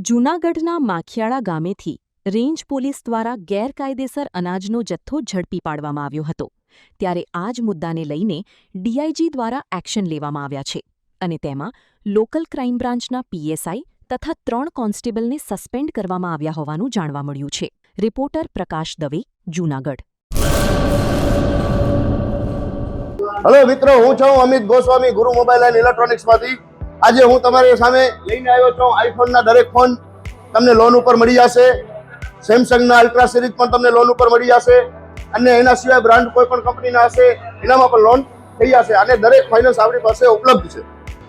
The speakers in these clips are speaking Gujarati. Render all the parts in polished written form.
જૂનાગઢના માખિયાળા ગામેથી રેન્જ પોલીસ દ્વારા ગેરકાયદેસર અનાજનો જથ્થો ઝડપી પાડવામાં આવ્યો હતો. ત્યારે આ જ મુદ્દાને લઈને ડીઆઈજી દ્વારા એક્શન લેવામાં આવ્યા છે અને તેમાં લોકલ ક્રાઇમ બ્રાન્ચના પીએસઆઈ તથા 3 કોન્સ્ટેબલને સસ્પેન્ડ કરવામાં આવ્યા હોવાનું જાણવા મળ્યું છે. રિપોર્ટર પ્રકાશ દવે, જૂનાગઢ. હેલો મિત્રો, હું છું અમિત ગોસ્વામી, ગુરુ મોબાઈલ એન્ડ ઇલેક્ટ્રોનિક્સમાંથી. આજે હું તમારી સામે લઈને આવ્યો છું આઈફોનના દરેક ફોન તમને લોન ઉપર મળી જશે. સેમસંગના અલ્ટ્રા સિરીઝ પણ તમને લોન ઉપર મળી જશે અને એના સિવાય બ્રાન્ડ કોઈ પણ કંપનીના હશે એનામાં પણ લોન થઈ જશે અને દરેક ફાઇનાન્સ આપણી પાસે ઉપલબ્ધ છે.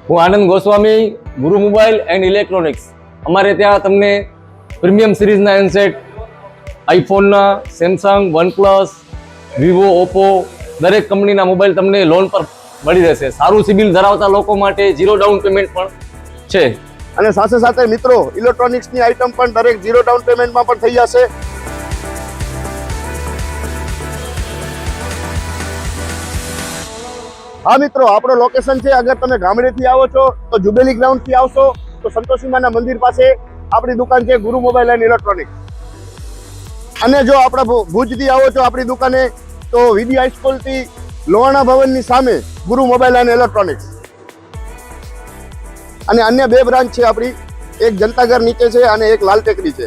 હું આનંદ ગોસ્વામી, ગુરુ મોબાઈલ એન્ડ ઇલેક્ટ્રોનિક્સ. અમારે ત્યાં તમને પ્રીમિયમ સિરીઝના હેન્ડસેટ, આઈફોનના, સેમસંગ, વનપ્લસ, વિવો, ઓપ્પો દરેક કંપનીના મોબાઈલ તમને લોન પર મળી રહેશે. સારું સિબિલ ધરાવતા લોકો માટે 0 ડાઉન પેમેન્ટ પણ છે. અને સાથે સાથે મિત્રો ઇલેક્ટ્રોનિક્સની આઇટમ પણ દરેક 0 ડાઉન પેમેન્ટમાં પણ થઈ જશે. હા મિત્રો, આપણો લોકેશન છે, અગર તમે ગામડેથી આવો છો તો જુબેલી ગ્રાઉન્ડથી આવશો તો સંતોષીમાના મંદિર પાસે આપણી દુકાન છે ગુરુ મોબાઈલ એન્ડ ઇલેક્ટ્રોનિક્સ. અને જો આપણા ભુજથી આવો છો આપણી દુકાને તો વીડી હાઈસ્કૂલથી લોહાણા ભવનની સામે ગુરુ મોબાઈલ એન્ડ ઇલેક્ટ્રોનિક્સ. અને અન્ય 2 બ્રાન્ચ છે આપણી, એક જનતાગર નીચે છે અને એક લાલ ટેકરી છે.